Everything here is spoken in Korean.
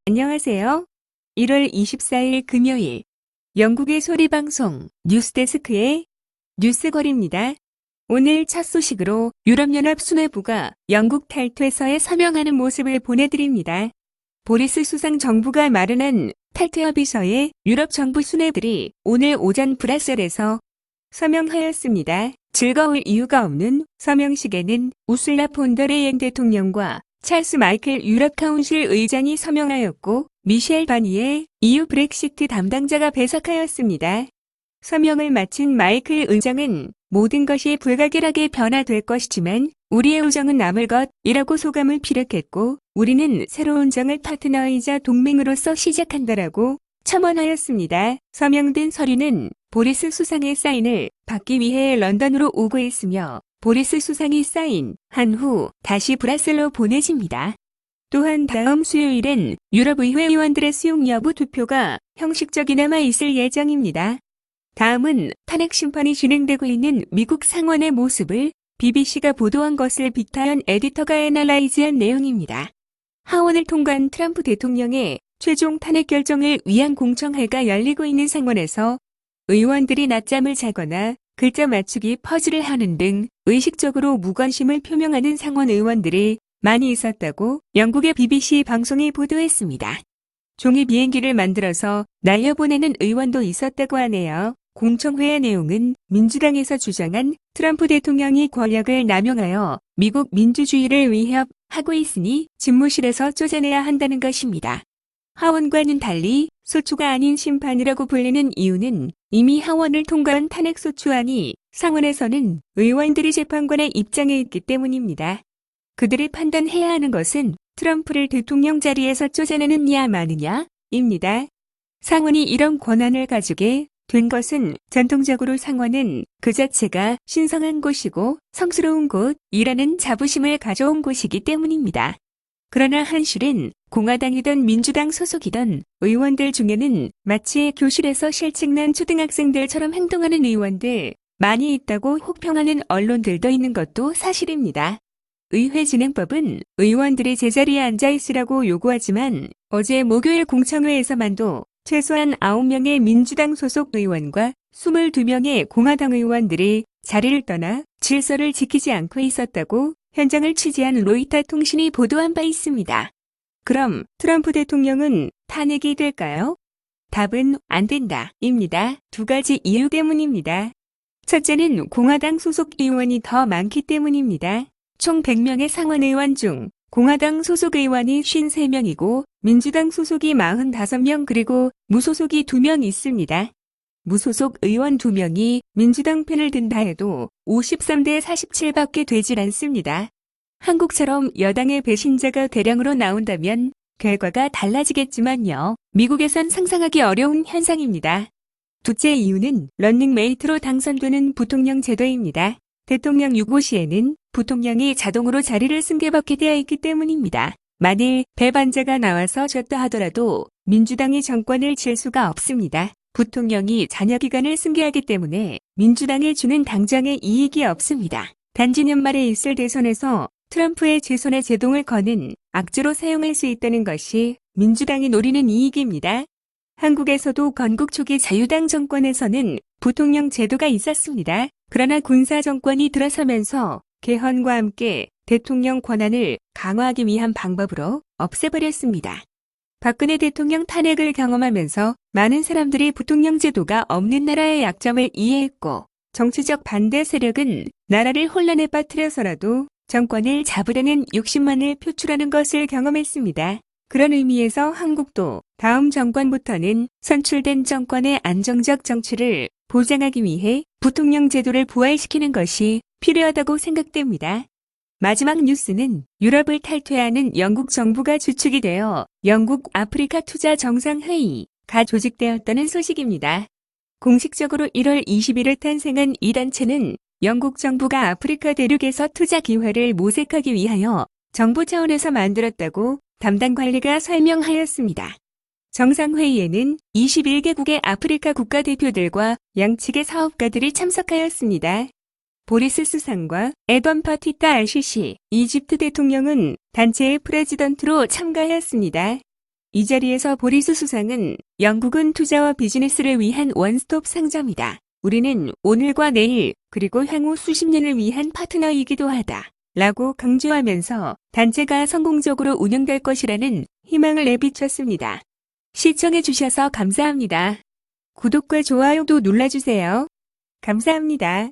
안녕하세요. 1월 24일 금요일 영국의 소리방송 뉴스데스크의 뉴스거리입니다. 오늘 첫 소식으로 유럽연합 수뇌부가 영국 탈퇴서에 서명하는 모습을 보내드립니다. 보리스 수상 정부가 마련한 탈퇴협의서에 유럽 정부 수뇌부들이 오늘 오전 브뤼셀에서 서명하였습니다. 즐거울 이유가 없는 서명식에는 우슬라 폰더레이엔 대통령과 찰스 마이클 유럽 카운실 의장이 서명하였고 미셸 바니에 EU 브렉시트 담당자가 배석하였습니다. 서명을 마친 마이클 의장은 모든 것이 불가결하게 변화될 것이지만 우리의 우정은 남을 것이라고 소감을 피력했고 우리는 새로운 정을 파트너이자 동맹으로서 시작한다라고 첨언하였습니다. 서명된 서류는 보리스 수상의 사인을 받기 위해 런던으로 오고 있으며 보리스 수상이 사인한 후 다시 브뤼셀로 보내집니다. 또한 다음 수요일엔 유럽의회 의원들의 수용 여부 투표가 형식적이나마 있을 예정입니다. 다음은 탄핵 심판이 진행되고 있는 미국 상원의 모습을 BBC가 보도한 것을 빅타연 에디터가 애널라이즈한 내용입니다. 하원을 통과한 트럼프 대통령의 최종 탄핵 결정을 위한 공청회가 열리고 있는 상원에서 의원들이 낮잠을 자거나 글자 맞추기 퍼즐을 하는 등 의식적으로 무관심을 표명하는 상원 의원들이 많이 있었다고 영국의 BBC 방송이 보도했습니다. 종이 비행기를 만들어서 날려보내는 의원도 있었다고 하네요. 공청회의 내용은 민주당에서 주장한 트럼프 대통령이 권력을 남용하여 미국 민주주의를 위협하고 있으니 집무실에서 쫓아내야 한다는 것입니다. 하원과는 달리 소추가 아닌 심판이라고 불리는 이유는 이미 하원을 통과한 탄핵소추안이 상원에서는 의원들이 재판관의 입장에 있기 때문입니다. 그들이 판단해야 하는 것은 트럼프를 대통령 자리에서 쫓아내느냐 마느냐입니다. 상원이 이런 권한을 가지게 된 것은 전통적으로 상원은 그 자체가 신성한 곳이고 성스러운 곳이라는 자부심을 가져온 곳이기 때문입니다. 그러나 한실은 공화당이든 민주당 소속이든 의원들 중에는 마치 교실에서 실직난 초등학생들처럼 행동하는 의원들 많이 있다고 혹평하는 언론들도 있는 것도 사실입니다. 의회 진행법은 의원들이 제자리에 앉아 있으라고 요구하지만 어제 목요일 공청회에서만도 최소한 9명의 민주당 소속 의원과 22명의 공화당 의원들이 자리를 떠나 질서를 지키지 않고 있었다고 현장을 취재한 로이터 통신이 보도한 바 있습니다. 그럼 트럼프 대통령은 탄핵이 될까요? 답은 안 된다입니다. 두 가지 이유 때문입니다. 첫째는 공화당 소속 의원이 더 많기 때문입니다. 총 100명의 상원 의원 중 공화당 소속 의원이 53명이고 민주당 소속이 45명 그리고 무소속이 2명 있습니다. 무소속 의원 2명이 민주당 편을 든다 해도 53대 47밖에 되질 않습니다. 한국처럼 여당의 배신자가 대량으로 나온다면 결과가 달라지겠지만요. 미국에선 상상하기 어려운 현상입니다. 둘째 이유는 런닝메이트로 당선되는 부통령 제도입니다. 대통령 유고 시에는 부통령이 자동으로 자리를 승계받게 되어 있기 때문입니다. 만일 배반자가 나와서 졌다 하더라도 민주당이 정권을 질 수가 없습니다. 부통령이 잔여 기간을 승계하기 때문에 민주당에 주는 당장의 이익이 없습니다. 단지 연말에 있을 대선에서 트럼프의 재선에 제동을 거는 악재로 사용할 수 있다는 것이 민주당이 노리는 이익입니다. 한국에서도 건국 초기 자유당 정권에서는 부통령 제도가 있었습니다. 그러나 군사 정권이 들어서면서 개헌과 함께 대통령 권한을 강화하기 위한 방법으로 없애버렸습니다. 박근혜 대통령 탄핵을 경험하면서 많은 사람들이 부통령 제도가 없는 나라의 약점을 이해했고 정치적 반대 세력은 나라를 혼란에 빠뜨려서라도 정권을 잡으려는 욕심만을 표출하는 것을 경험했습니다. 그런 의미에서 한국도 다음 정권부터는 선출된 정권의 안정적 정치를 보장하기 위해 부통령 제도를 부활시키는 것이 필요하다고 생각됩니다. 마지막 뉴스는 유럽을 탈퇴하는 영국 정부가 주축이 되어 영국 아프리카 투자 정상회의가 조직되었다는 소식입니다. 공식적으로 1월 20일을 탄생한 이 단체는 영국 정부가 아프리카 대륙에서 투자 기회를 모색하기 위하여 정부 차원에서 만들었다고 담당 관리가 설명하였습니다. 정상회의에는 21개국의 아프리카 국가대표들과 양측의 사업가들이 참석하였습니다. 보리스 수상과 에던 파티타 RCC 이집트 대통령은 단체의 프레지던트로 참가하였습니다. 이 자리에서 보리스 수상은 영국은 투자와 비즈니스를 위한 원스톱 상점이다. 우리는 오늘과 내일 그리고 향후 수십 년을 위한 파트너이기도 하다. 라고 강조하면서 단체가 성공적으로 운영될 것이라는 희망을 내비쳤습니다. 시청해주셔서 감사합니다. 구독과 좋아요도 눌러주세요. 감사합니다.